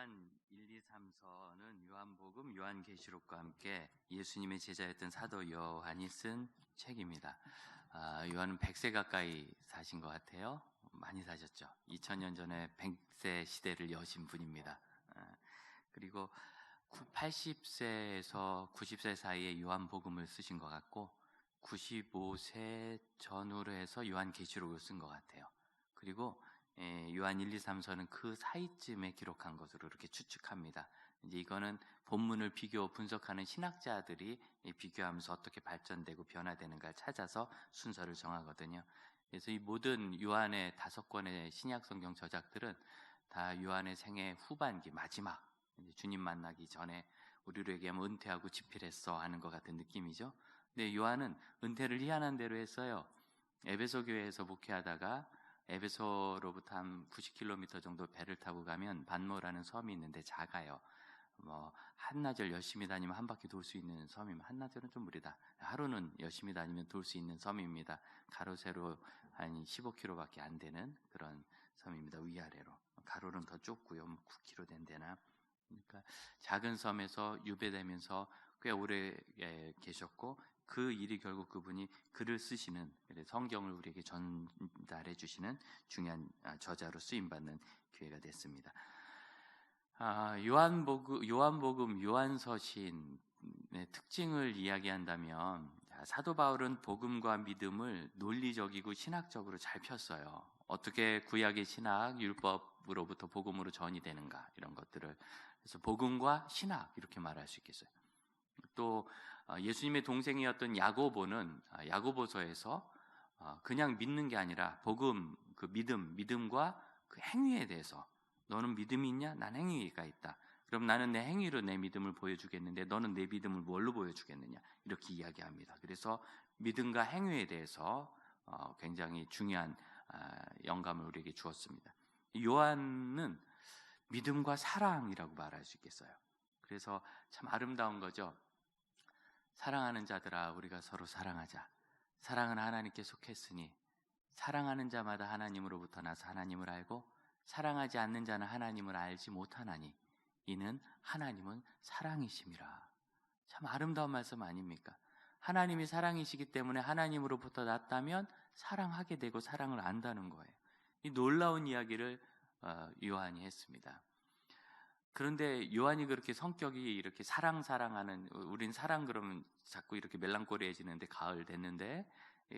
요한 1, 2, 3서는 요한복음, 요한계시록과 함께 예수님의 제자였던 사도 요한이 쓴 책입니다. 요한은 100세 가까이 사신 것 같아요. 많이 사셨죠. 2000년 전에 100세 시대를 여신 분입니다. 그리고 80세에서 90세 사이에 요한복음을 쓰신 것 같고 95세 전후로 해서 요한계시록을 쓴 것 같아요. 그리고 요한 1, 2, 3서는 그 사이쯤에 기록한 것으로 이렇게 추측합니다. 이제 이거는 본문을 비교 분석하는 신학자들이 비교하면서 어떻게 발전되고 변화되는가를 찾아서 순서를 정하거든요. 그래서 이 모든 요한의 5권의 신약 성경 저작들은 다 요한의 생애 후반기 마지막 주님 만나기 전에 우리를 얘기하면 은퇴하고 집필했어 하는 것 같은 느낌이죠. 근데 요한은 은퇴를 희한한 대로 했어요. 에베소 교회에서 목회하다가 에베소로부터 한 90km 정도 배를 타고 가면 반모라는 섬이 있는데 작아요. 한나절 열심히 다니면 한 바퀴 돌 수 있는 섬이면, 한나절은 좀 무리다. 하루는 열심히 다니면 돌 수 있는 섬입니다. 가로 세로 한 15km밖에 안 되는 그런 섬입니다. 위아래로. 가로는 더 좁고요. 9km 된 데나. 그러니까 작은 섬에서 유배되면서 꽤 오래 계셨고, 그 일이 결국 그분이 글을 쓰시는, 성경을 우리에게 전달해 주시는 중요한 저자로 쓰임받는 기회가 됐습니다. 요한복음, 요한서신의 특징을 이야기한다면, 사도 바울은 복음과 믿음을 논리적이고 신학적으로 잘 폈어요. 어떻게 구약의 신학, 율법으로부터 복음으로 전이 되는가, 이런 것들을. 그래서 복음과 신학 이렇게 말할 수 있겠어요. 또 예수님의 동생이었던 야고보는 야고보서에서 그냥 믿는 게 아니라 복음, 그 믿음과 그 행위에 대해서, 너는 믿음이 있냐? 난 행위가 있다. 그럼 나는 내 행위로 내 믿음을 보여주겠는데 너는 내 믿음을 뭘로 보여주겠느냐? 이렇게 이야기합니다. 그래서 믿음과 행위에 대해서 굉장히 중요한 영감을 우리에게 주었습니다. 요한은 믿음과 사랑이라고 말할 수 있겠어요. 그래서 참 아름다운 거죠. 사랑하는 자들아, 우리가 서로 사랑하자. 사랑은 하나님께 속했으니 사랑하는 자마다 하나님으로부터 나서 하나님을 알고 사랑하지 않는 자는 하나님을 알지 못하나니 이는 하나님은 사랑이심이라. 참 아름다운 말씀 아닙니까? 하나님이 사랑이시기 때문에 하나님으로부터 났다면 사랑하게 되고 사랑을 안다는 거예요. 이 놀라운 이야기를 요한이 했습니다. 그런데 요한이 그렇게 성격이 이렇게 사랑하는, 우린 사랑 그러면 자꾸 이렇게 멜랑콜리해지는데 가을 됐는데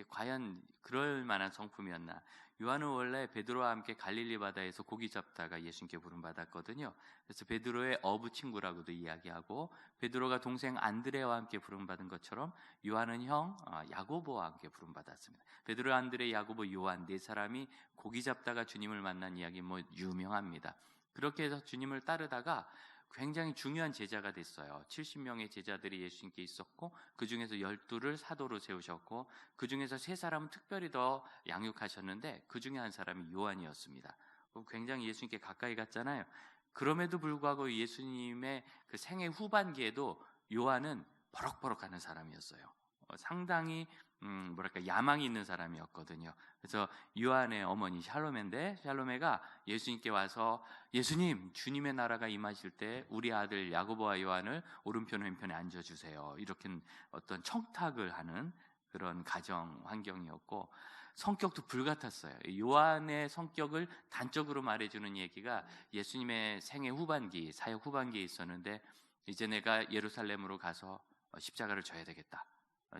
과연 그럴 만한 성품이었나? 요한은 원래 베드로와 함께 갈릴리 바다에서 고기 잡다가 예수님께 부름받았거든요. 그래서 베드로의 어부 친구라고도 이야기하고, 베드로가 동생 안드레와 함께 부름받은 것처럼 요한은 형 야고보와 함께 부름받았습니다. 베드로, 안드레, 야고보, 요한 네 사람이 고기 잡다가 주님을 만난 이야기 유명합니다. 그렇게 해서 주님을 따르다가 굉장히 중요한 제자가 됐어요. 70명의 제자들이 예수님께 있었고, 그 중에서 12를 사도로 세우셨고, 그 중에서 3사람은 특별히 더 양육하셨는데 그 중에 한 사람이 요한이었습니다. 굉장히 예수님께 가까이 갔잖아요. 그럼에도 불구하고 예수님의 그 생애 후반기에도 요한은 버럭버럭하는 사람이었어요. 상당히 야망이 있는 사람이었거든요. 그래서 요한의 어머니 샬로메인데, 샬로메가 예수님께 와서, 예수님, 주님의 나라가 임하실 때 우리 아들 야고보와 요한을 오른편 왼편에 앉아주세요. 이렇게 어떤 청탁을 하는 그런 가정 환경이었고, 성격도 불같았어요. 요한의 성격을 단적으로 말해주는 얘기가 예수님의 생애 후반기, 사역 후반기에 있었는데, 이제 내가 예루살렘으로 가서 십자가를 져야 되겠다.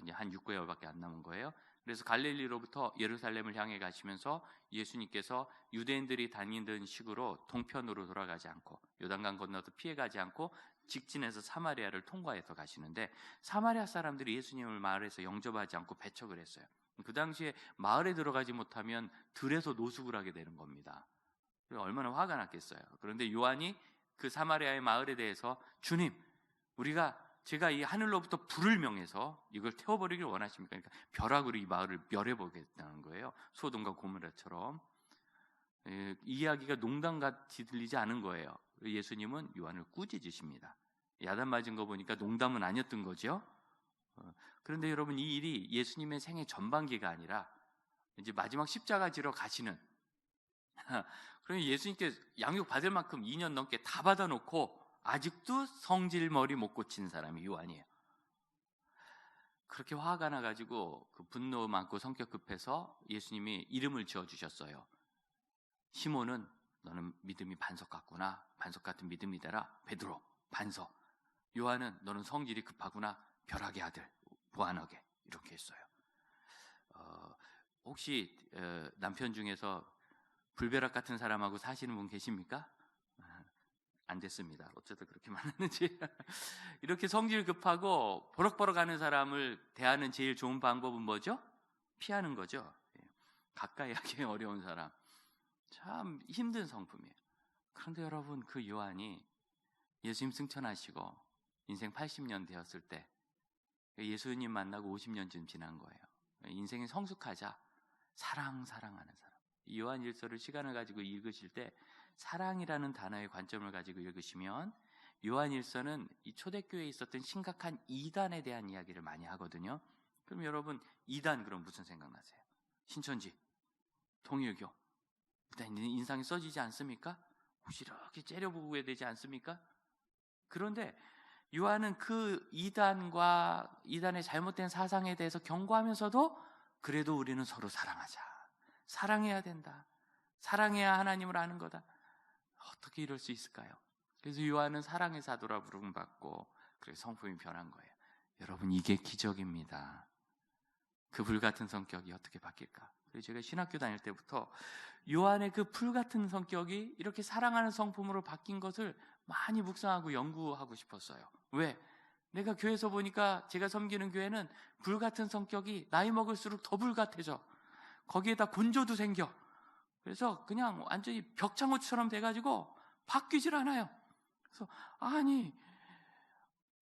이제 한 6개월밖에 안 남은 거예요. 그래서 갈릴리로부터 예루살렘을 향해 가시면서 예수님께서 유대인들이 다니던 식으로 동편으로 돌아가지 않고, 요단강 건너도 피해가지 않고 직진해서 사마리아를 통과해서 가시는데, 사마리아 사람들이 예수님을 마을에서 영접하지 않고 배척을 했어요. 그 당시에 마을에 들어가지 못하면 들에서 노숙을 하게 되는 겁니다. 얼마나 화가 났겠어요. 그런데 요한이 그 사마리아의 마을에 대해서, 주님, 제가 이 하늘로부터 불을 명해서 이걸 태워버리길 원하십니까? 그러니까 벼락으로 이 마을을 멸해보겠다는 거예요. 소돔과 고모라처럼. 이야기가 농담같이 들리지 않은 거예요. 예수님은 요한을 꾸짖으십니다. 야단 맞은 거 보니까 농담은 아니었던 거죠. 그런데 여러분, 이 일이 예수님의 생애 전반기가 아니라 이제 마지막 십자가 지러 가시는 그러니 예수님께 양육 받을 만큼 2년 넘게 다 받아놓고 아직도 성질머리 못 고친 사람이 요한이에요. 그렇게 화가 나가지고 그 분노 많고 성격 급해서 예수님이 이름을 지어주셨어요. 시몬은 너는 믿음이 반석 같구나. 반석 같은 믿음이 되라. 베드로 반석. 요한은 너는 성질이 급하구나. 벼락의 아들 보아너게. 이렇게 했어요. 혹시 남편 중에서 불벼락 같은 사람하고 사시는 분 계십니까? 안 됐습니다. 어쩌다 그렇게 말했는지. 이렇게 성질 급하고 버럭버럭하는 사람을 대하는 제일 좋은 방법은 뭐죠? 피하는 거죠. 가까이 하기 어려운 사람. 참 힘든 성품이에요. 그런데 여러분, 그 요한이 예수님 승천하시고 인생 80년 되었을 때 예수님 만나고 50년쯤 지난 거예요. 인생이 성숙하자 사랑하는 사람. 이 요한 일서를 시간을 가지고 읽으실 때 사랑이라는 단어의 관점을 가지고 읽으시면 요한 일서는 이 초대교회에 있었던 심각한 이단에 대한 이야기를 많이 하거든요. 그럼 여러분, 이단 그럼 무슨 생각나세요? 신천지, 통일교, 인상이 써지지 않습니까? 혹시 이렇게 째려보게 되지 않습니까? 그런데 요한은 그 이단과 이단의 잘못된 사상에 대해서 경고하면서도 그래도 우리는 서로 사랑하자. 사랑해야 된다. 사랑해야 하나님을 아는 거다. 어떻게 이럴 수 있을까요? 그래서 요한은 사랑의 사도라 부름받고 그래서 성품이 변한 거예요. 여러분, 이게 기적입니다. 그 불같은 성격이 어떻게 바뀔까? 그래서 제가 신학교 다닐 때부터 요한의 그 불같은 성격이 이렇게 사랑하는 성품으로 바뀐 것을 많이 묵상하고 연구하고 싶었어요. 왜? 내가 교회에서 보니까 제가 섬기는 교회는 불같은 성격이 나이 먹을수록 더 불같아져. 거기에다 곤조도 생겨. 그래서 그냥 완전히 벽창호처럼 돼가지고 바뀌질 않아요. 그래서 아니,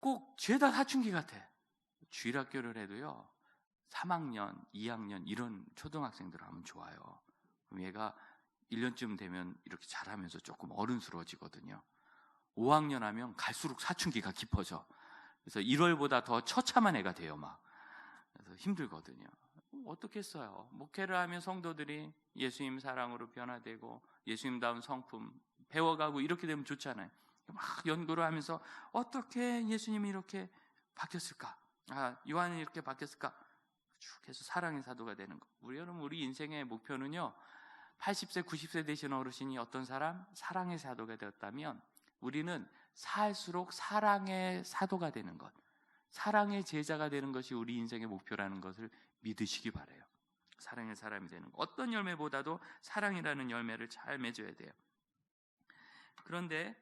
꼭 죄다 사춘기 같아. 주일학교를 해도요, 3학년, 2학년 이런 초등학생들 하면 좋아요. 그럼 얘가 1년쯤 되면 이렇게 자라면서 조금 어른스러워지거든요. 5학년 하면 갈수록 사춘기가 깊어져. 그래서 1월보다 더 처참한 애가 돼요, 막. 그래서 힘들거든요. 어떻겠어요? 목회를 하면 성도들이 예수님 사랑으로 변화되고 예수님다운 성품 배워가고 이렇게 되면 좋잖아요. 막 연구를 하면서 어떻게 예수님이 이렇게 바뀌었을까? 요한이 이렇게 바뀌었을까? 쭉 해서 사랑의 사도가 되는 거. 여러분, 우리 인생의 목표는요, 80세, 90세 되신 어르신이 어떤 사람? 사랑의 사도가 되었다면 우리는 살수록 사랑의 사도가 되는 것, 사랑의 제자가 되는 것이 우리 인생의 목표라는 것을 믿으시기 바라요. 사랑의 사람이 되는 것. 어떤 열매보다도 사랑이라는 열매를 잘 맺어야 돼요. 그런데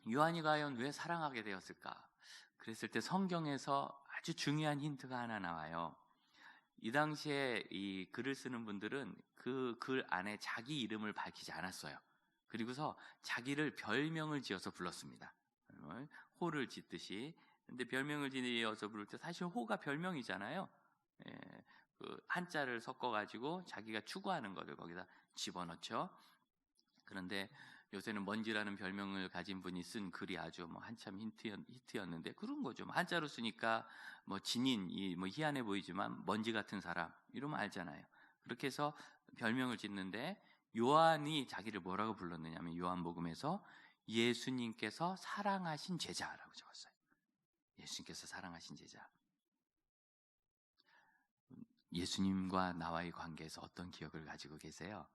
요한이 과연 왜 사랑하게 되었을까? 그랬을 때 성경에서 아주 중요한 힌트가 하나 나와요. 이 당시에 이 글을 쓰는 분들은 그 글 안에 자기 이름을 밝히지 않았어요. 그리고서 자기를 별명을 지어서 불렀습니다. 호를 짓듯이. 근데 별명을 지어서 부를 때 사실 호가 별명이잖아요. 그 한자를 섞어가지고 자기가 추구하는 것을 거기다 집어넣죠. 그런데 요새는 먼지라는 별명을 가진 분이 쓴 글이 아주 한참 히트였는데 그런 거죠. 한자로 쓰니까 진인이 희한해 보이지만 먼지 같은 사람 이러면 알잖아요. 그렇게 해서 별명을 짓는데 요한이 자기를 뭐라고 불렀느냐면 요한복음에서 예수님께서 사랑하신 제자라고 적었어요. 예수님께서 사랑하신 제자. 예수님과 나와의 관계에서 어떤 기억을 가지고 계세요?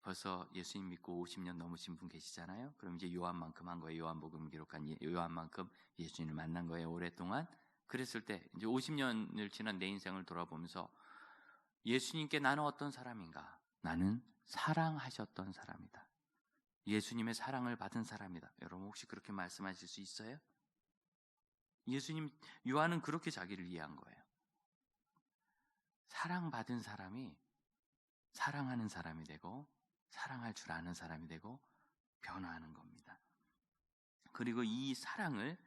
벌써 예수님 믿고 50년 넘으신 분 계시잖아요. 그럼 이제 요한만큼 한 거예요. 요한복음 기록한 요한만큼 예수님을 만난 거예요. 오랫동안. 그랬을 때 이제 50년을 지난 내 인생을 돌아보면서 예수님께 나는 어떤 사람인가? 나는 사랑하셨던 사람이다. 예수님의 사랑을 받은 사람이다. 여러분 혹시 그렇게 말씀하실 수 있어요? 요한은 그렇게 자기를 이해한 거예요. 사랑받은 사람이 사랑하는 사람이 되고 사랑할 줄 아는 사람이 되고 변화하는 겁니다. 그리고 이 사랑을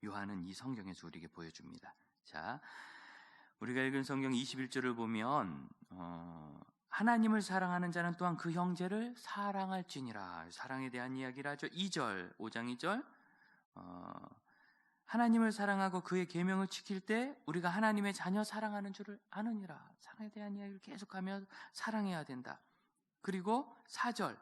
요한은 이 성경에서 우리에게 보여줍니다. 자, 우리가 읽은 성경 21절을 보면 하나님을 사랑하는 자는 또한 그 형제를 사랑할지니라. 사랑에 대한 이야기를 하죠. 2절, 5장 2절 하나님을 사랑하고 그의 계명을 지킬 때 우리가 하나님의 자녀 사랑하는 줄을 아느니라. 사랑에 대한 이야기를 계속하며 사랑해야 된다. 그리고 4절,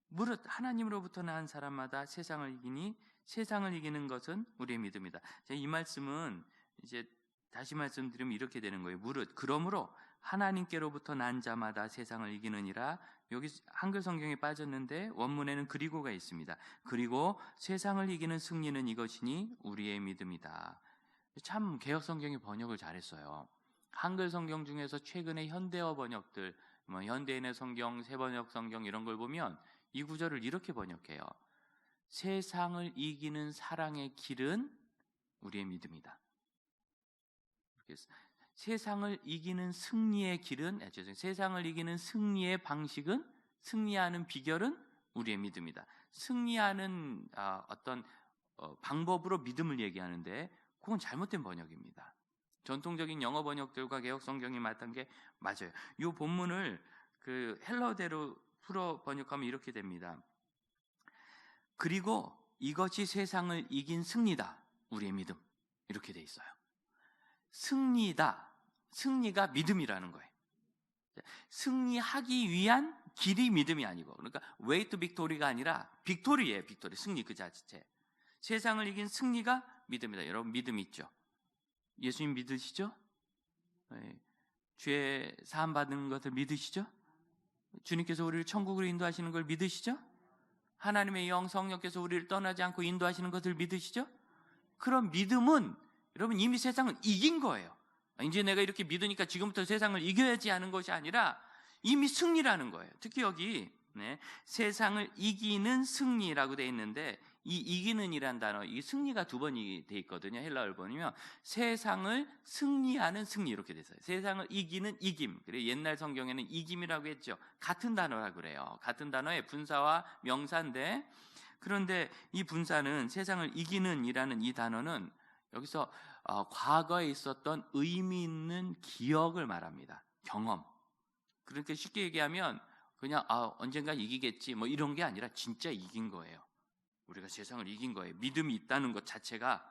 무릇 하나님으로부터 낳은 사람마다 세상을 이기니 세상을 이기는 것은 우리의 믿음이다. 이 말씀은 이제 다시 말씀드리면 이렇게 되는 거예요. 무릇, 그러므로 하나님께로부터 난 자마다 세상을 이기느니라. 여기 한글 성경에 빠졌는데 원문에는 그리고가 있습니다. 그리고 세상을 이기는 승리는 이것이니 우리의 믿음이다. 참 개역 성경이 번역을 잘했어요. 한글 성경 중에서 최근에 현대어 번역들, 현대인의 성경, 새번역 성경 이런 걸 보면 이 구절을 이렇게 번역해요. 세상을 이기는 사랑의 길은 우리의 믿음이다. 세상을 이기는 승리의 길은, 세상을 이기는 승리의 방식은, 승리하는 비결은 우리의 믿음이다. 승리하는 어떤 방법으로 믿음을 얘기하는데 그건 잘못된 번역입니다. 전통적인 영어 번역들과 개역 성경이 맞던 게 맞아요. 이 본문을 그 헬러어대로 풀어 번역하면 이렇게 됩니다. 그리고 이것이 세상을 이긴 승리다. 우리의 믿음. 이렇게 돼 있어요. 승리다. 승리가 믿음이라는 거예요. 승리하기 위한 길이 믿음이 아니고, 그러니까 way to victory가 아니라 빅토리예요. 빅토리. 승리 그 자체. 세상을 이긴 승리가 믿음이다. 여러분 믿음 있죠? 예수님 믿으시죠? 네. 죄 사함 받는 것을 믿으시죠? 주님께서 우리를 천국으로 인도하시는 걸 믿으시죠? 하나님의 영 성령께서 우리를 떠나지 않고 인도하시는 것을 믿으시죠? 그런 믿음은 여러분 이미 세상을 이긴 거예요. 이제 내가 이렇게 믿으니까 지금부터 세상을 이겨야지 하는 것이 아니라 이미 승리라는 거예요. 특히 여기 세상을 이기는 승리라고 되어 있는데 이 이기는 이란 단어, 이 승리가 두 번이 되어 있거든요. 헬라어를 보면 세상을 승리하는 승리 이렇게 돼 있어요. 세상을 이기는 이김. 그래 옛날 성경에는 이김이라고 했죠. 같은 단어라 그래요. 같은 단어의 분사와 명사인데, 그런데 이 분사는 세상을 이기는 이라는 이 단어는 여기서 과거에 있었던 의미 있는 기억을 말합니다. 경험. 그러니까 쉽게 얘기하면 그냥 언젠가 이기겠지 뭐 이런 게 아니라 진짜 이긴 거예요. 우리가 세상을 이긴 거예요. 믿음이 있다는 것 자체가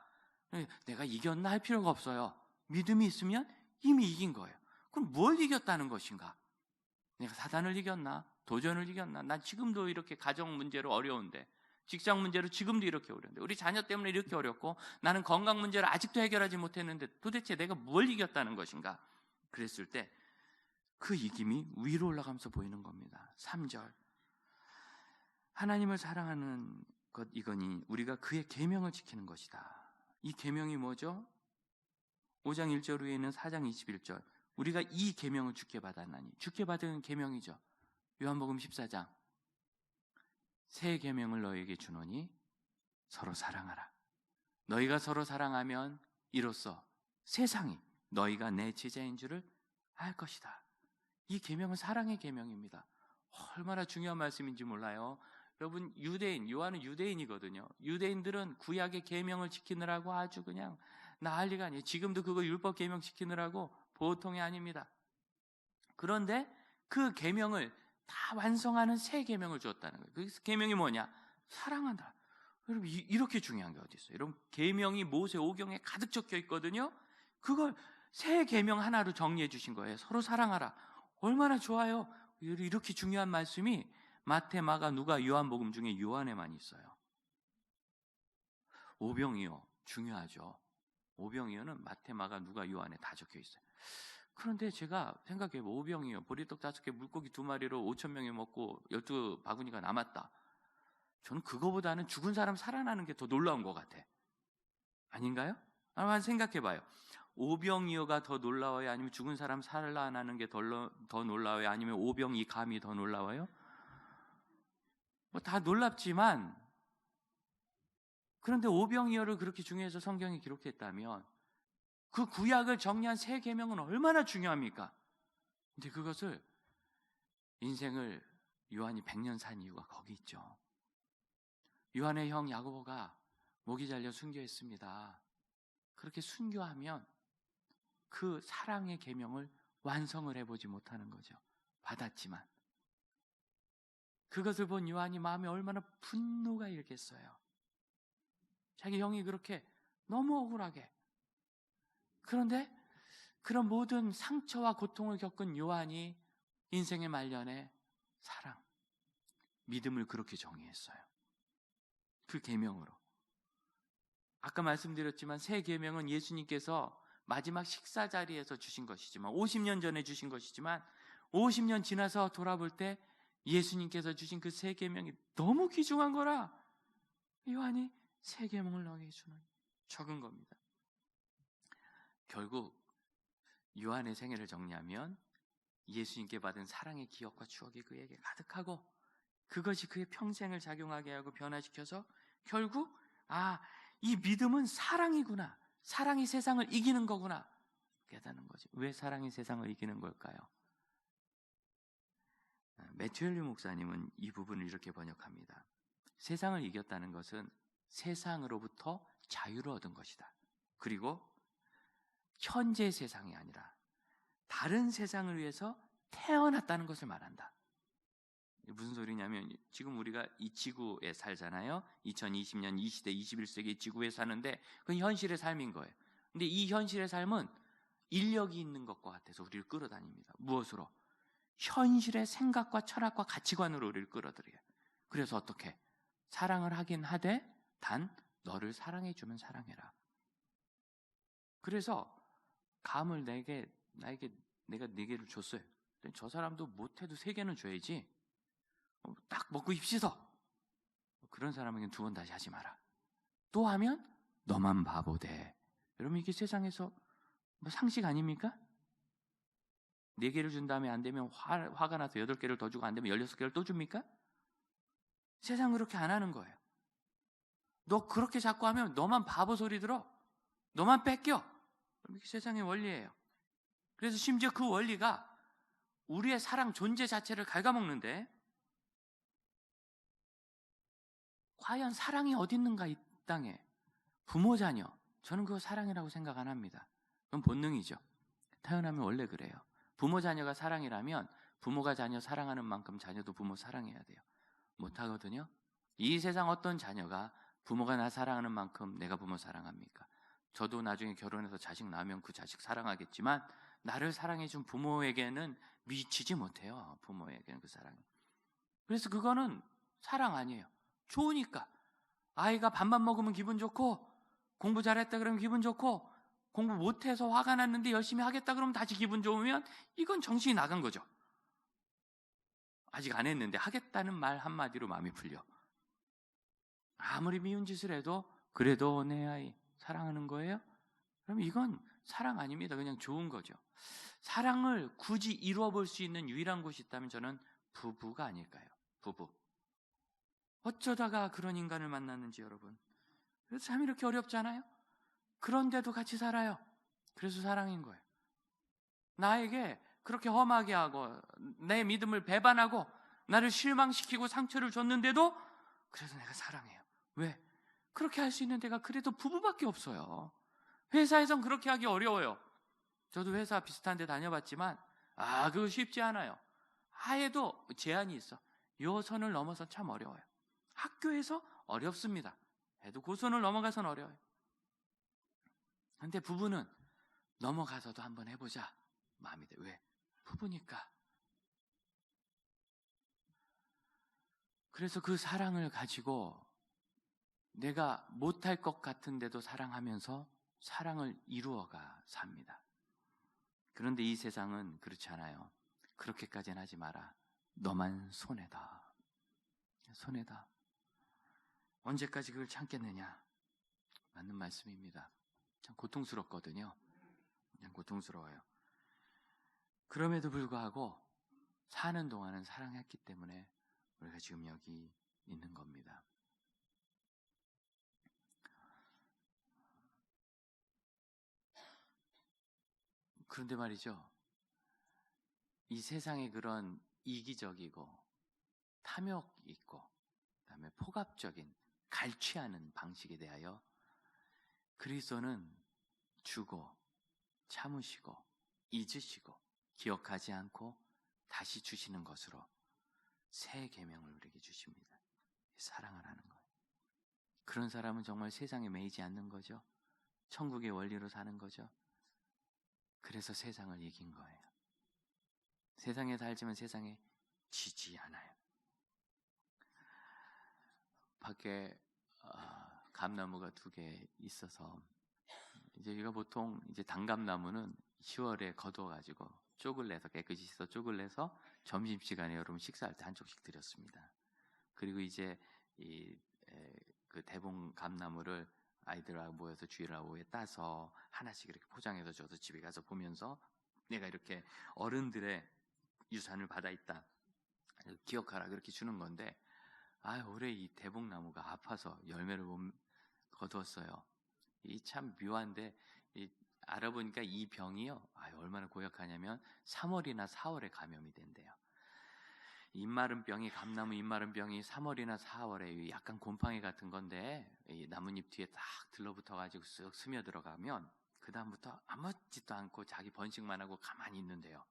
내가 이겼나 할 필요가 없어요. 믿음이 있으면 이미 이긴 거예요. 그럼 뭘 이겼다는 것인가? 내가 사단을 이겼나? 도전을 이겼나? 난 지금도 이렇게 가정 문제로 어려운데, 직장 문제로 지금도 이렇게 어려운데, 우리 자녀 때문에 이렇게 어렵고, 나는 건강 문제를 아직도 해결하지 못했는데 도대체 내가 뭘 이겼다는 것인가? 그랬을 때 그 이김이 위로 올라가면서 보이는 겁니다. 3절, 하나님을 사랑하는 것 이거니 우리가 그의 계명을 지키는 것이다. 이 계명이 뭐죠? 5장 1절 후에는 4장 21절, 우리가 이 계명을 주께 받았나니, 주께 받은 계명이죠. 요한복음 14장, 새 계명을 너에게 주노니 서로 사랑하라. 너희가 서로 사랑하면 이로써 세상이 너희가 내 제자인 줄을 알 것이다. 이 계명은 사랑의 계명입니다. 얼마나 중요한 말씀인지 몰라요. 여러분 유대인, 요한은 유대인이거든요. 유대인들은 구약의 계명을 지키느라고 아주 그냥 난리가 아니에요. 지금도 그거 율법 계명 지키느라고 보통이 아닙니다. 그런데 그 계명을 다 완성하는 새 계명을 주었다는 거예요. 그 계명이 뭐냐? 사랑한다. 여러분 이렇게 중요한 게 어디 있어요? 여러분 계명이 모세오경에 가득 적혀 있거든요. 그걸 새 계명 하나로 정리해 주신 거예요. 서로 사랑하라. 얼마나 좋아요. 이렇게 중요한 말씀이 마태, 마가, 누가, 요한복음 중에 요한에만 있어요. 오병이어 중요하죠. 오병이어는 마태, 마가, 누가, 요한에 다 적혀 있어요. 그런데 제가 생각해보면 오병이어 보리떡 5개 물고기 2마리로 5,000명이 먹고 12바구니가 남았다. 저는 그거보다는 죽은 사람 살아나는 게 더 놀라운 것 같아. 아닌가요? 한번 생각해봐요. 오병이어가 더 놀라워요? 아니면 죽은 사람 살아나는 게 더 놀라워요? 아니면 오병이 감이 더 놀라워요? 뭐 다 놀랍지만, 그런데 오병이어를 그렇게 중요해서 성경이 기록했다면 그 구약을 정리한 새 계명은 얼마나 중요합니까? 근데 그것을 인생을 요한이 100년 산 이유가 거기 있죠. 요한의 형 야고보가 목이 잘려 순교했습니다. 그렇게 순교하면 그 사랑의 계명을 완성을 해보지 못하는 거죠. 받았지만 그것을 본 요한이 마음에 얼마나 분노가 일겠어요. 자기 형이 그렇게 너무 억울하게. 그런데 그런 모든 상처와 고통을 겪은 요한이 인생의 말년에 사랑, 믿음을 그렇게 정의했어요. 그 계명으로. 아까 말씀드렸지만 새 계명은 예수님께서 마지막 식사 자리에서 주신 것이지만 50년 전에 주신 것이지만 50년 지나서 돌아볼 때 예수님께서 주신 그 새 계명이 너무 귀중한 거라 요한이 새 계명을 너에게 주는 적은 겁니다. 결국 요한의 생애를 정리하면 예수님께 받은 사랑의 기억과 추억이 그에게 가득하고 그것이 그의 평생을 작용하게 하고 변화시켜서 결국 이 믿음은 사랑이구나. 사랑이 세상을 이기는 거구나. 깨닫는 거죠. 왜 사랑이 세상을 이기는 걸까요? 매튜 헨리 목사님은 이 부분을 이렇게 번역합니다. 세상을 이겼다는 것은 세상으로부터 자유를 얻은 것이다. 그리고 현재 세상이 아니라 다른 세상을 위해서 태어났다는 것을 말한다. 무슨 소리냐면 지금 우리가 이 지구에 살잖아요. 2020년 이 시대 21세기 지구에 사는데 그건 현실의 삶인 거예요. 근데 이 현실의 삶은 인력이 있는 것과 같아서 우리를 끌어다닙니다. 무엇으로? 현실의 생각과 철학과 가치관으로 우리를 끌어들여요. 그래서 어떻게? 사랑을 하긴 하되 단 너를 사랑해주면 사랑해라. 그래서 감을 나에게 내가 4개를 줬어요. 저 사람도 못해도 3개는 줘야지. 딱 먹고 입 씻어. 그런 사람에게는 2번 다시 하지 마라. 또 하면 너만 바보 돼. 여러분 이게 세상에서 상식 아닙니까? 4개를 준 다음에 안 되면 화가 나서 8개를 더 주고 안 되면 16개를 또 줍니까? 세상은 그렇게 안 하는 거예요. 너 그렇게 자꾸 하면 너만 바보 소리 들어. 너만 뺏겨. 이게 세상의 원리예요. 그래서 심지어 그 원리가 우리의 사랑 존재 자체를 갉아먹는데 과연 사랑이 어디 있는가 이 땅에. 부모 자녀, 저는 그거 사랑이라고 생각 안 합니다. 그건 본능이죠. 태어나면 원래 그래요. 부모 자녀가 사랑이라면 부모가 자녀 사랑하는 만큼 자녀도 부모 사랑해야 돼요. 못하거든요. 이 세상 어떤 자녀가 부모가 나 사랑하는 만큼 내가 부모 사랑합니까? 저도 나중에 결혼해서 자식 낳으면 그 자식 사랑하겠지만 나를 사랑해준 부모에게는 미치지 못해요. 부모에게는 그 사랑이. 그래서 그거는 사랑 아니에요. 좋으니까. 아이가 밥만 먹으면 기분 좋고 공부 잘했다 그러면 기분 좋고 공부 못해서 화가 났는데 열심히 하겠다 그러면 다시 기분 좋으면 이건 정신이 나간 거죠. 아직 안 했는데 하겠다는 말 한마디로 마음이 풀려. 아무리 미운 짓을 해도 그래도 내 아이 사랑하는 거예요? 그럼 이건 사랑 아닙니다. 그냥 좋은 거죠. 사랑을 굳이 이루어 볼 수 있는 유일한 곳이 있다면 저는 부부가 아닐까요? 부부. 어쩌다가 그런 인간을 만났는지 여러분. 그래서 참 이렇게 어렵잖아요. 그런데도 같이 살아요. 그래서 사랑인 거예요. 나에게 그렇게 험하게 하고 내 믿음을 배반하고 나를 실망시키고 상처를 줬는데도 그래서 내가 사랑해요. 왜? 그렇게 할 수 있는 데가 그래도 부부밖에 없어요. 회사에선 그렇게 하기 어려워요. 저도 회사 비슷한 데 다녀봤지만 그거 쉽지 않아요. 하에도 제한이 있어. 요 선을 넘어서 참 어려워요. 학교에서 어렵습니다. 해도 그 선을 넘어가선 어려워요. 근데 부부는 넘어가서도 한번 해보자 마음이 돼. 왜? 부부니까. 그래서 그 사랑을 가지고 내가 못할 것 같은데도 사랑하면서 사랑을 이루어가 삽니다. 그런데 이 세상은 그렇지 않아요. 그렇게까지는 하지 마라. 너만 손해다. 손해다. 언제까지 그걸 참겠느냐? 맞는 말씀입니다. 참 고통스럽거든요. 그냥 고통스러워요. 그럼에도 불구하고 사는 동안은 사랑했기 때문에 우리가 지금 여기 있는 겁니다. 그런데 말이죠. 이 세상에 그런 이기적이고 탐욕 있고 그다음에 폭압적인 갈취하는 방식에 대하여 그리스도는 주고 참으시고 잊으시고 기억하지 않고 다시 주시는 것으로 새 계명을 우리에게 주십니다. 사랑을 하는 거예요. 그런 사람은 정말 세상에 매이지 않는 거죠. 천국의 원리로 사는 거죠. 그래서 세상을 이긴 거예요. 세상에 살지만 세상에 지지 않아요. 밖에 감나무가 2개 있어서 이제 우리가 보통 이제 단감나무는 10월에 거두어가지고 쪽을 내서 깨끗이 씻어 쪽을 내서 점심시간에 여러분 식사할 때 한 쪽씩 드렸습니다. 그리고 이제 그 대봉 감나무를 아이들하고 모여서 주일하고에 따서 하나씩 이렇게 포장해서 줘서 집에 가서 보면서 내가 이렇게 어른들의 유산을 받아 있다 기억하라 그렇게 주는 건데, 올해 이 대봉나무가 아파서 열매를 못 거두었어요. 이 참 묘한데 알아보니까 이 병이요, 얼마나 고약하냐면 3월이나 4월에 감염이 된대요. 입마른 병이, 감나무 입마른 병이 3월이나 4월에 약간 곰팡이 같은 건데 이 나뭇잎 뒤에 딱 들러붙어가지고 쓱 스며들어가면 그 다음부터 아무 짓도 않고 자기 번식만 하고 가만히 있는데요.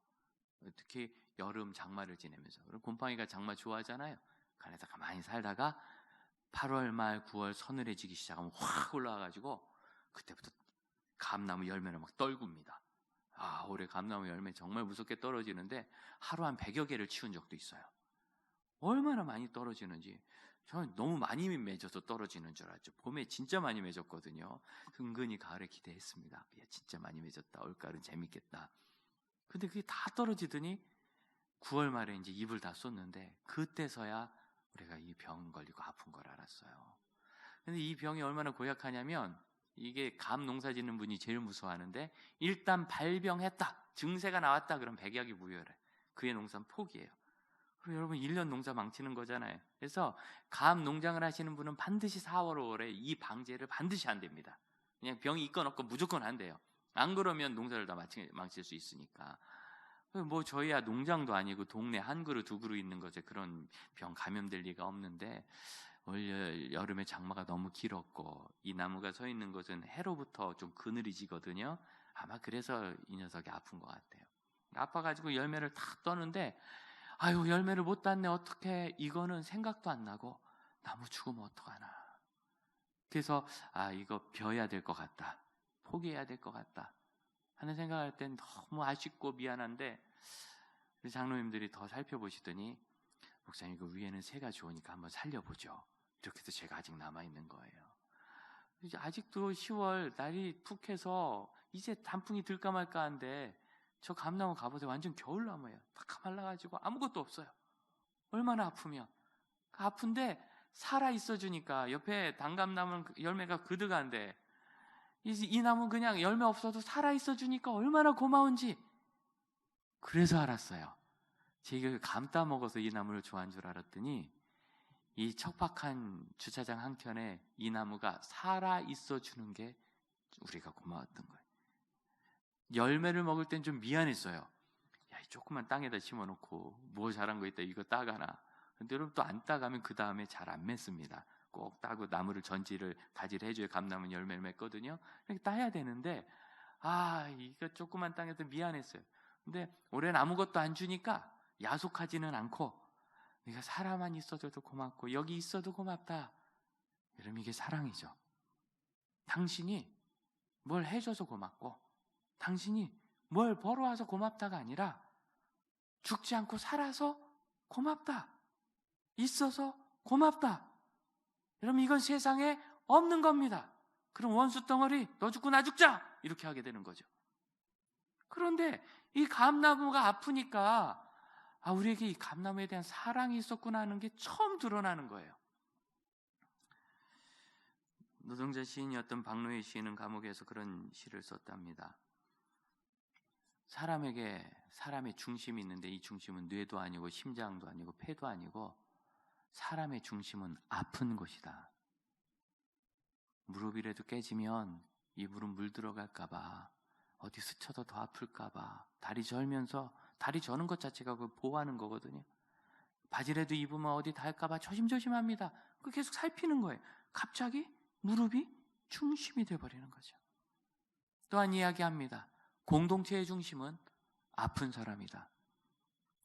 특히 여름 장마를 지내면서. 그럼 곰팡이가 장마 좋아하잖아요. 간에서 가만히 살다가 8월 말 9월 서늘해지기 시작하면 확 올라와가지고 그때부터 감나무 열매를 막 떨굽니다. 올해 감나무 열매 정말 무섭게 떨어지는데 하루 한 100여 개를 치운 적도 있어요. 얼마나 많이 떨어지는지. 저는 너무 많이 맺어서 떨어지는 줄 알았죠. 봄에 진짜 많이 맺었거든요. 은근히 가을에 기대했습니다. 야, 진짜 많이 맺었다. 올가을은 재밌겠다. 근데 그게 다 떨어지더니 9월 말에 이제 잎을 다 쏟는데 그때서야 우리가 이 병 걸리고 아픈 걸 알았어요. 근데 이 병이 얼마나 고약하냐면 이게 감 농사 짓는 분이 제일 무서워하는데, 일단 발병했다, 증세가 나왔다, 그럼 백약이 무효래. 그의 농사는 포기해요. 그리고 여러분 1년 농사 망치는 거잖아요. 그래서 감 농장을 하시는 분은 반드시 4월, 5월에 이 방제를 반드시 한답니다. 그냥 병이 있건 없건 무조건 한대요. 안 그러면 농사를 다 망칠 수 있으니까. 뭐 저희야 농장도 아니고 동네 한 그루 두 그루 있는 거죠. 그런 병 감염될 리가 없는데 올 여름에 장마가 너무 길었고 이 나무가 서 있는 곳은 해로부터 좀 그늘이 지거든요. 아마 그래서 이 녀석이 아픈 것 같아요. 아파가지고 열매를 탁 떠는데 열매를 못 땄네, 어떡해. 이거는 생각도 안 나고 나무 죽으면 어떡하나. 그래서 이거 벼야 될 것 같다, 포기해야 될 것 같다 하는 생각할 땐 너무 아쉽고 미안한데 우리 장로님들이 더 살펴보시더니, 목사님 그 위에는 새가 좋으니까 한번 살려보죠. 이렇게 해서 제가 아직 남아있는 거예요. 이제 아직도 10월 날이 푹 해서 이제 단풍이 들까 말까 한데 저 감나무 가보세요. 완전 겨울나무예요. 딱 말라가지고 아무것도 없어요. 얼마나 아프면. 아픈데 살아있어 주니까. 옆에 단감나무는 열매가 그득한데 이 나무 그냥 열매 없어도 살아있어 주니까 얼마나 고마운지. 그래서 알았어요. 제가 감 따먹어서 이 나무를 좋아한 줄 알았더니 이 척박한 주차장 한켠에 이 나무가 살아있어 주는 게 우리가 고마웠던 거예요. 열매를 먹을 땐 좀 미안했어요. 야, 이 조그만 땅에다 심어놓고 뭐 자란 거 있다 이거 따가나. 근데 여러분 또 안 따가면 그 다음에 잘 안 맺습니다. 꼭 따고 나무를 가지를 해줘야 감나무 열매를 맺거든요. 이렇게 따야 되는데 이거 조그만 땅에서 미안했어요. 근데 올해는 아무것도 안 주니까 야속하지는 않고 네가 살아만 있어줘도 고맙고 여기 있어도 고맙다. 여러분 이게 사랑이죠. 당신이 뭘 해줘서 고맙고 당신이 뭘 벌어와서 고맙다가 아니라 죽지 않고 살아서 고맙다, 있어서 고맙다. 여러분 이건 세상에 없는 겁니다. 그럼 원수 덩어리 너 죽고 나 죽자 이렇게 하게 되는 거죠. 그런데 이 감나무가 아프니까 우리에게 이 감나무에 대한 사랑이 있었구나 하는 게 처음 드러나는 거예요. 노동자 시인이었던 박노해 시인은 감옥에서 그런 시를 썼답니다. 사람에게 사람의 중심이 있는데 이 중심은 뇌도 아니고 심장도 아니고 폐도 아니고 사람의 중심은 아픈 곳이다. 무릎이라도 깨지면 이 무릎 물 들어갈까봐, 어디 스쳐도 더 아플까봐 다리 절면서, 다리 저는 것 자체가 그걸 보호하는 거거든요. 바지라도 입으면 어디 닿을까봐 조심조심합니다. 그 계속 살피는 거예요. 갑자기 무릎이 중심이 돼버리는 거죠. 또한 이야기합니다. 공동체의 중심은 아픈 사람이다.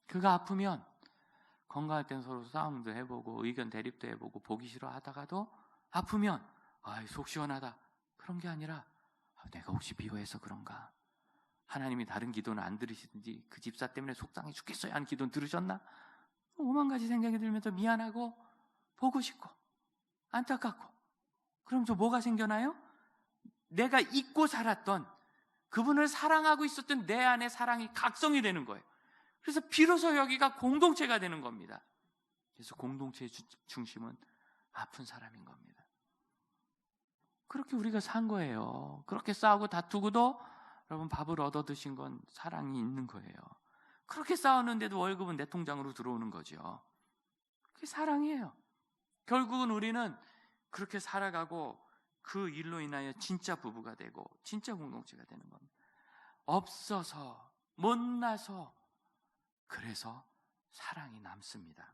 그가 아프면 건강할 땐 서로 싸움도 해보고 의견 대립도 해보고 보기 싫어 하다가도 아프면 속 시원하다 그런 게 아니라 내가 혹시 미워해서 그런가? 하나님이 다른 기도는 안 들으시든지 그 집사 때문에 속상해 죽겠어요 하는 기도는 들으셨나? 오만 가지 생각이 들면서 미안하고 보고 싶고 안타깝고, 그럼 저 뭐가 생겨나요? 내가 잊고 살았던, 그분을 사랑하고 있었던 내 안의 사랑이 각성이 되는 거예요. 그래서 비로소 여기가 공동체가 되는 겁니다. 그래서 공동체의 중심은 아픈 사람인 겁니다. 그렇게 우리가 산 거예요. 그렇게 싸우고 다투고도 여러분 밥을 얻어 드신 건 사랑이 있는 거예요. 그렇게 싸우는데도 월급은 내 통장으로 들어오는 거죠. 그게 사랑이에요. 결국은 우리는 그렇게 살아가고 그 일로 인하여 진짜 부부가 되고 진짜 공동체가 되는 겁니다. 없어서, 못나서, 그래서 사랑이 남습니다.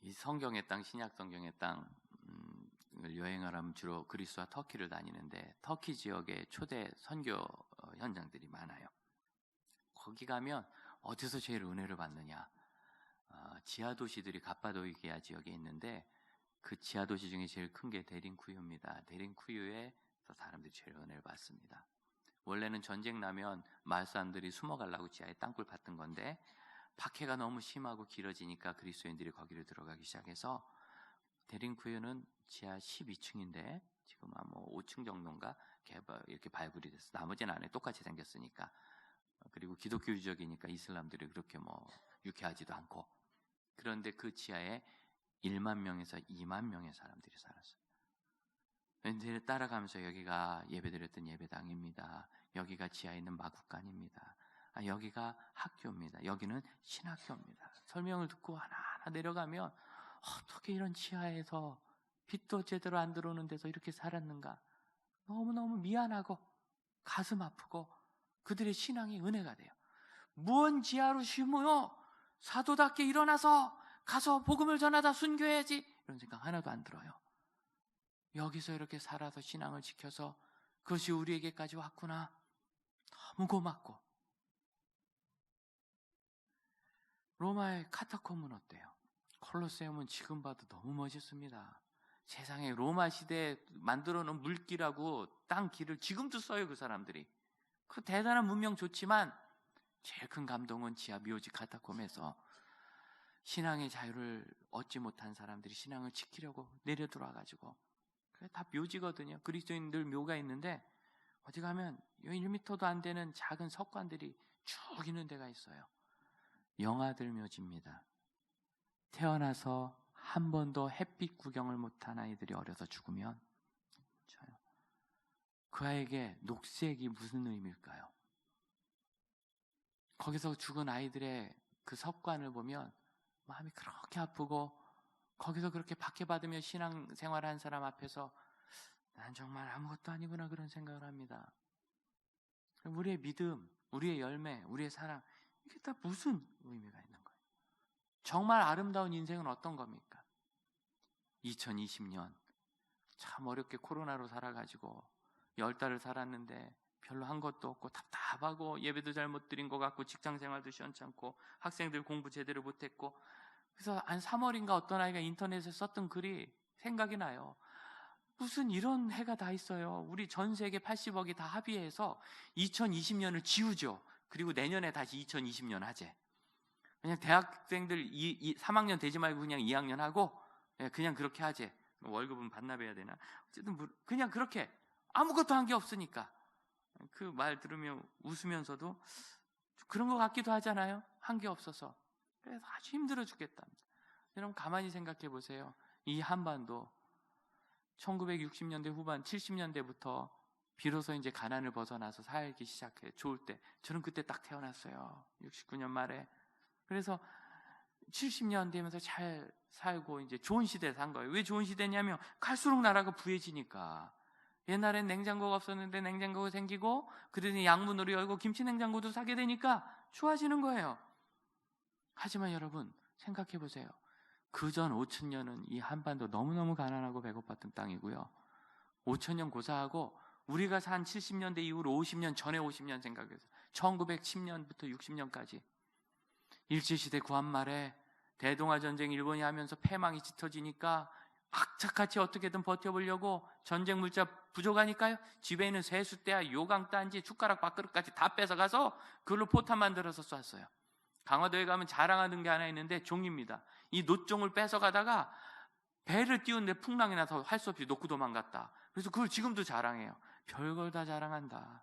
이 성경의 땅, 신약 성경의 땅을 여행을 하면 주로 그리스와 터키를 다니는데, 터키 지역에 초대 선교 현장들이 많아요. 거기 가면 어디서 제일 은혜를 받느냐? 지하 도시들이 갑바도기아 지역에 있는데 그 지하 도시 중에 제일 큰 게 데린쿠유입니다. 데린쿠유에서 사람들이 제일 은혜를 받습니다. 원래는 전쟁 나면 마을 사람들이 숨어가려고 지하에 땅굴 팠던 건데, 박해가 너무 심하고 길어지니까 그리스도인들이 거기를 들어가기 시작해서, 데린쿠유는 지하 12층인데 지금 뭐 5층 정도인가 이렇게 발굴이 됐어. 나머지는 안에 똑같이 생겼으니까. 그리고 기독교 유적이니까 이슬람들이 그렇게 뭐 유쾌하지도 않고. 그런데 그 지하에 1만 명에서 2만 명의 사람들이 살았어요. 왠지 따라가면서 여기가 예배드렸던 예배당입니다. 여기가 지하에 있는 마구간입니다. 여기가 학교입니다. 여기는 신학교입니다. 설명을 듣고 하나하나 내려가면 어떻게 이런 지하에서 빛도 제대로 안 들어오는 데서 이렇게 살았는가? 너무너무 미안하고 가슴 아프고 그들의 신앙이 은혜가 돼요. 무언 지하로 쉬무요? 사도답게 일어나서 가서 복음을 전하다 순교해야지, 이런 생각 하나도 안 들어요. 여기서 이렇게 살아서 신앙을 지켜서 그것이 우리에게까지 왔구나. 너무 고맙고. 로마의 카타콤은 어때요? 콜로세움은 지금 봐도 너무 멋있습니다. 세상에 로마 시대에 만들어 놓은 물길하고 땅 길을 지금도 써요, 그 사람들이. 그 대단한 문명 좋지만 제일 큰 감동은 지하 묘지 카타콤에서 신앙의 자유를 얻지 못한 사람들이 신앙을 지키려고 내려 들어와가지고, 그게 다 묘지거든요. 그리스도인들 묘가 있는데 어디 가면 1m도 안 되는 작은 석관들이 쭉 있는 데가 있어요. 영아들 묘지입니다. 태어나서 한 번도 햇빛 구경을 못한 아이들이 어려서 죽으면 그 아이에게 녹색이 무슨 의미일까요? 거기서 죽은 아이들의 그 석관을 보면 마음이 그렇게 아프고, 거기서 그렇게 박해받으며 신앙생활한 사람 앞에서 난 정말 아무것도 아니구나 그런 생각을 합니다. 우리의 믿음, 우리의 열매, 우리의 사랑, 이게 다 무슨 의미가 있는 거예요? 정말 아름다운 인생은 어떤 겁니까? 2020년 참 어렵게 코로나로 살아가지고 10달을 살았는데 별로 한 것도 없고 답답하고 예배도 잘못 드린 것 같고 직장생활도 시원찮고 학생들 공부 제대로 못했고, 그래서 한 3월인가 어떤 아이가 인터넷에 썼던 글이 생각이 나요. 무슨 이런 해가 다 있어요. 우리 전 세계 80억이 다 합의해서 2020년을 지우죠. 그리고 내년에 다시 2020년 하재. 그냥 대학생들 3학년 되지 말고 그냥 2학년 하고 그냥 그렇게 하재. 월급은 반납해야 되나? 어쨌든 그냥 그렇게 아무것도 한 게 없으니까. 그 말 들으면 웃으면서도 그런 것 같기도 하잖아요. 한 게 없어서. 그래서 아주 힘들어 죽겠답니다. 여러분 가만히 생각해 보세요. 이 한반도 1960년대 후반 70년대부터 비로소 이제 가난을 벗어나서 살기 시작해 좋을 때, 저는 그때 딱 태어났어요. 69년 말에. 그래서 70년 되면서 잘 살고 이제 좋은 시대에 산 거예요. 왜 좋은 시대냐면 갈수록 나라가 부해지니까. 옛날엔 냉장고가 없었는데 냉장고가 생기고, 그러더니 양문으로 열고 김치 냉장고도 사게 되니까 좋아지는 거예요. 하지만 여러분 생각해 보세요. 그전 5,000년은 이 한반도 너무너무 가난하고 배고팠던 땅이고요. 5,000년 고사하고 우리가 산 70년대 이후로 50년 전에 50년 생각해서 1910년부터 60년까지 일제시대 구한말에 대동아전쟁 일본이 하면서 패망이 짙어지니까 악착같이 어떻게든 버텨보려고 전쟁 물자 부족하니까요. 집에 있는 세숫대야 요강단지 숟가락 밥그릇까지 다 뺏어가서 그걸로 포탄 만들어서 쐈어요. 강화도에 가면 자랑하는 게 하나 있는데 종입니다. 이 놋종을 뺏어가다가 배를 띄우는데 풍랑이 나서 할 수 없이 놓고 도망갔다. 그래서 그걸 지금도 자랑해요. 별걸 다 자랑한다.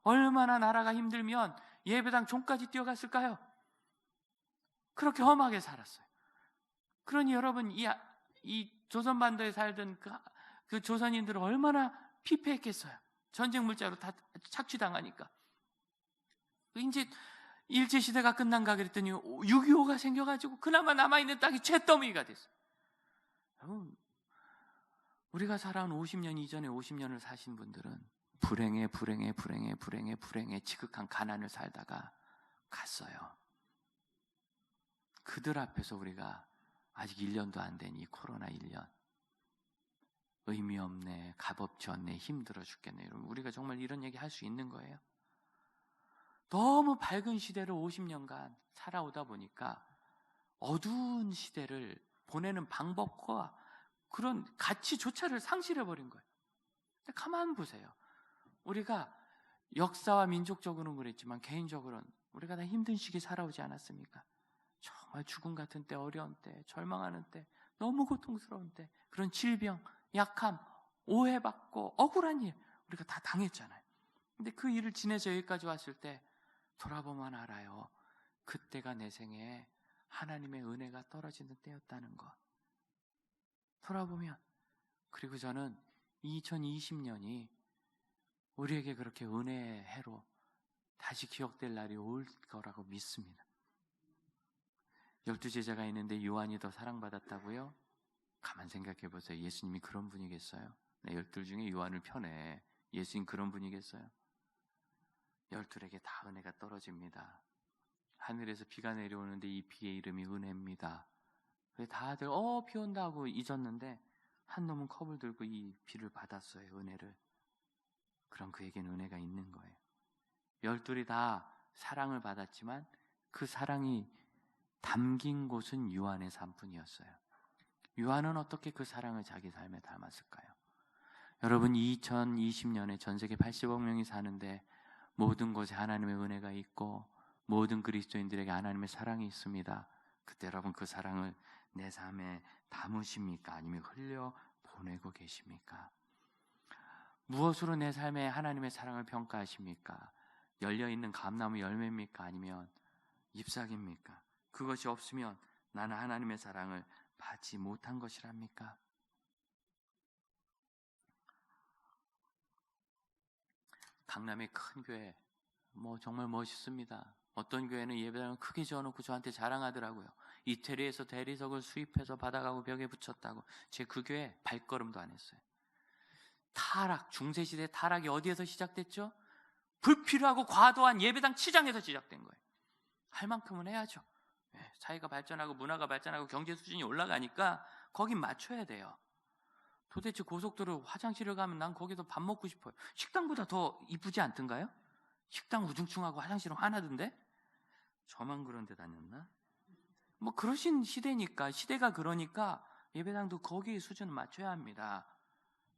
얼마나 나라가 힘들면 예배당 종까지 뛰어갔을까요? 그렇게 험하게 살았어요. 그러니 여러분 이 조선반도에 살던 그 조선인들은 얼마나 피폐했겠어요. 전쟁 물자로 다 착취당하니까. 이제 일제시대가 끝난가 그랬더니 6.25가 생겨가지고 그나마 남아있는 땅이 잿더미가 됐어요. 여러분, 우리가 살아온 50년 이전에 50년을 사신 분들은 불행에 지극한 가난을 살다가 갔어요. 그들 앞에서 우리가 아직 1년도 안 된 이 코로나 1년 의미 없네, 값없지 않네, 힘들어 죽겠네. 여러분, 우리가 정말 이런 얘기 할 수 있는 거예요? 너무 밝은 시대를 50년간 살아오다 보니까 어두운 시대를 보내는 방법과 그런 가치조차를 상실해버린 거예요. 가만 보세요. 우리가 역사와 민족적으로는 그랬지만 개인적으로는 우리가 다 힘든 시기 살아오지 않았습니까? 정말 죽음 같은 때, 어려운 때, 절망하는 때, 너무 고통스러운 때, 그런 질병, 약함, 오해받고 억울한 일 우리가 다 당했잖아요. 근데 그 일을 지내서 여기까지 왔을 때 돌아보면 알아요. 그때가 내 생에 하나님의 은혜가 떨어지는 때였다는 거. 돌아보면. 그리고 저는 2020년이 우리에게 그렇게 은혜의 해로 다시 기억될 날이 올 거라고 믿습니다. 12제자가 있는데 요한이 더 사랑받았다고요? 가만 생각해 보세요. 예수님이 그런 분이겠어요? 12 중에 요한을 편해. 예수님 그런 분이겠어요? 12에게 다 은혜가 떨어집니다. 하늘에서 비가 내려오는데 이 비의 이름이 은혜입니다. 다들 비 온다 하고 잊었는데 한 놈은 컵을 들고 이 비를 받았어요. 은혜를. 그럼 그에겐 은혜가 있는 거예요. 12이 다 사랑을 받았지만 그 사랑이 담긴 곳은 요한의 삶뿐이었어요. 요한은 어떻게 그 사랑을 자기 삶에 담았을까요? 여러분, 2020년에 전 세계 80억 명이 사는데 모든 곳에 하나님의 은혜가 있고 모든 그리스도인들에게 하나님의 사랑이 있습니다. 그때 여러분 그 사랑을 내 삶에 담으십니까? 아니면 흘려 보내고 계십니까? 무엇으로 내 삶에 하나님의 사랑을 평가하십니까? 열려있는 감나무 열매입니까? 아니면 잎사귀입니까? 그것이 없으면 나는 하나님의 사랑을 받지 못한 것이랍니까? 강남의 큰 교회 정말 멋있습니다. 어떤 교회는 예배당을 크게 지어놓고 저한테 자랑하더라고요. 이태리에서 대리석을 수입해서 받아가고 벽에 붙였다고. 제 그 교회 발걸음도 안 했어요. 타락, 중세시대 타락이 어디에서 시작됐죠? 불필요하고 과도한 예배당 치장에서 시작된 거예요. 할 만큼은 해야죠. 사회가 발전하고 문화가 발전하고 경제 수준이 올라가니까 거긴 맞춰야 돼요. 도대체 고속도로 화장실을 가면 난 거기서 밥 먹고 싶어요. 식당보다 더 이쁘지 않던가요? 식당 우중충하고 화장실은 하나던데? 저만 그런 데 다녔나? 그러신 시대니까, 시대가 그러니까 예배당도 거기 수준을 맞춰야 합니다.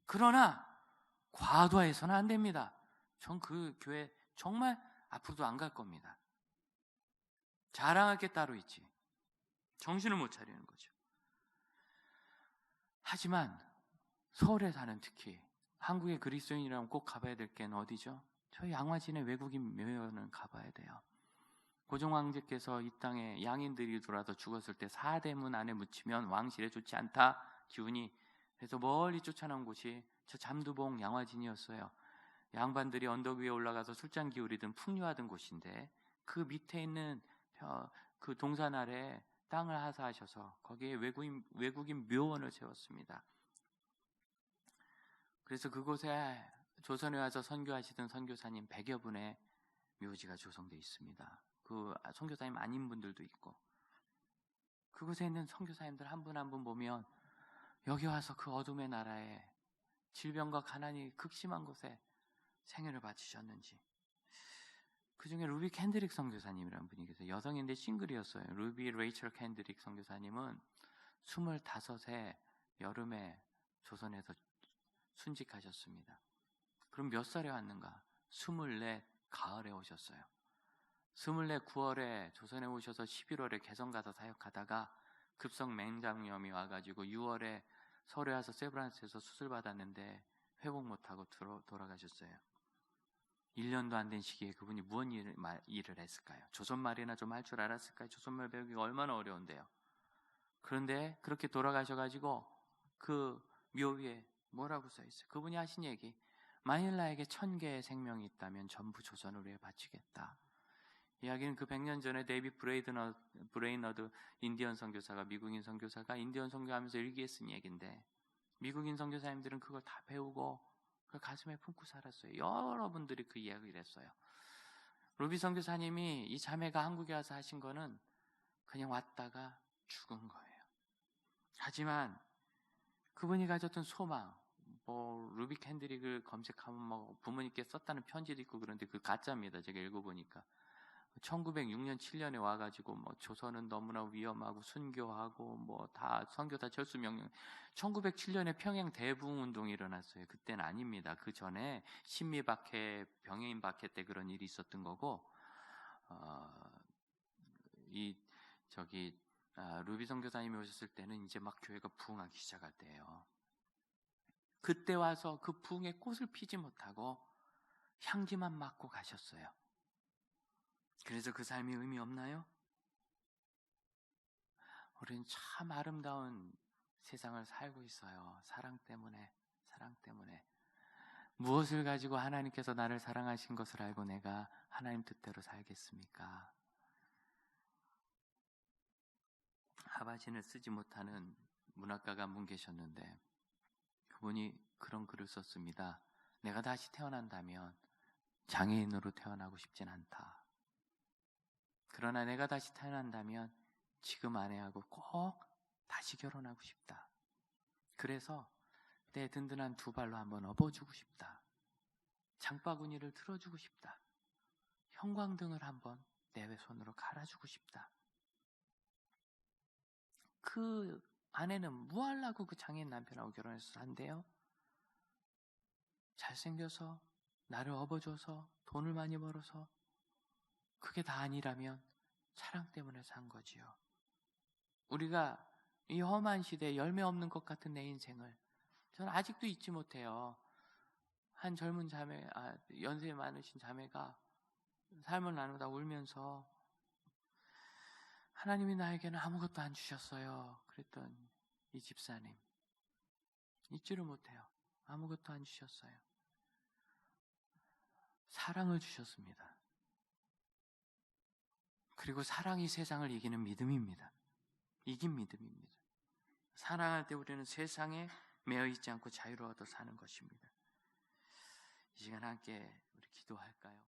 그러나 과도해서는 안 됩니다. 전 그 교회 정말 앞으로도 안 갈 겁니다. 자랑할 게 따로 있지. 정신을 못 차리는 거죠. 하지만 서울에 사는 특히 한국의 그리스도인이라면 꼭 가봐야 될 게 어디죠? 저희 양화진의 외국인 묘연은 가봐야 돼요. 고종황제께서 이 땅에 양인들이 들어와서 죽었을 때 사대문 안에 묻히면 왕실에 좋지 않다 기운이. 그래서 멀리 쫓아놓은 곳이 저 잠두봉 양화진이었어요. 양반들이 언덕 위에 올라가서 술잔 기울이든 풍류하던 곳인데 그 밑에 있는 그 동산 아래 땅을 하사하셔서 거기에 외국인 묘원을 세웠습니다. 그래서 그곳에 조선에 와서 선교하시던 선교사님 100여 분의 묘지가 조성되어 있습니다. 그 선교사님 아닌 분들도 있고, 그곳에 있는 선교사님들 한 분 한 분 보면 여기 와서 그 어둠의 나라에 질병과 가난이 극심한 곳에 생애를 바치셨는지. 그 중에 루비 캔드릭 선교사님이라는 분이 계세요. 여성인데 싱글이었어요. 루비 레이첼 캔드릭 선교사님은 25에 여름에 조선에서 순직하셨습니다. 그럼 몇 살에 왔는가? 24 가을에 오셨어요. 24 9월에 조선에 오셔서 11월에 개성 가서 사역하다가 급성 맹장염이 와가지고 6월에 서울에 와서 세브란스에서 수술 받았는데 회복 못하고 돌아가셨어요. 1년도 안 된 시기에 그분이 무슨 일을 했을까요? 조선말이나 좀 할 줄 알았을까요? 조선말 배우기가 얼마나 어려운데요. 그런데 그렇게 돌아가셔가지고 그 묘위에 뭐라고 써있어요? 그분이 하신 얘기, 만일 나에게 1000개의 생명이 있다면 전부 조선을 위해 바치겠다. 이야기는 그 100년 전에 데이빗 브레이너드 인디언 선교사가, 미국인 선교사가 인디언 선교하면서 일기에 쓴 얘기인데, 미국인 선교사님들은 그걸 다 배우고 그걸 가슴에 품고 살았어요. 여러분들이 그 이야기를 했어요. 루비 선교사님이 이 자매가 한국에 와서 하신 거는 그냥 왔다가 죽은 거예요. 하지만 그분이 가졌던 소망, 루비 캔드릭을 검색하면 부모님께 썼다는 편지도 있고 그런데 그 가짜입니다. 제가 읽어보니까 1906년 7년에 와가지고 조선은 너무나 위험하고 순교하고 다 선교 다 철수 명령. 1907년에 평양 대부흥 운동이 일어났어요. 그때는 아닙니다. 그 전에 신미박해, 병해인 박해 때 그런 일이 있었던 거고, 루비 선교사님이 오셨을 때는 이제 막 교회가 부흥하기 시작할 때예요. 그때 와서 그 부흥의 꽃을 피지 못하고 향기만 맡고 가셨어요. 그래서 그 삶이 의미 없나요? 우리는 참 아름다운 세상을 살고 있어요. 사랑 때문에. 무엇을 가지고 하나님께서 나를 사랑하신 것을 알고 내가 하나님 뜻대로 살겠습니까? 하바신을 쓰지 못하는 문학가가 한 분 계셨는데 그분이 그런 글을 썼습니다. 내가 다시 태어난다면 장애인으로 태어나고 싶진 않다. 그러나 내가 다시 태어난다면 지금 아내하고 꼭 다시 결혼하고 싶다. 그래서 내 든든한 두 발로 한번 업어주고 싶다. 장바구니를 틀어주고 싶다. 형광등을 한번 내 손으로 갈아주고 싶다. 그 아내는 뭐 하려고 그 장애인 남편하고 결혼해서 산대요? 잘생겨서, 나를 업어줘서, 돈을 많이 벌어서. 그게 다 아니라면 사랑 때문에 산 거지요. 우리가 이 험한 시대에 열매 없는 것 같은 내 인생을 저는 아직도 잊지 못해요. 한 젊은 자매, 연세 많으신 자매가 삶을 나누다 울면서 하나님이 나에게는 아무것도 안 주셨어요. 그랬던 이 집사님 잊지를 못해요. 아무것도 안 주셨어요. 사랑을 주셨습니다. 그리고 사랑이 세상을 이기는 믿음입니다. 이긴 믿음입니다. 사랑할 때 우리는 세상에 매여 있지 않고 자유로워도 사는 것입니다. 이 시간 함께 우리 기도할까요?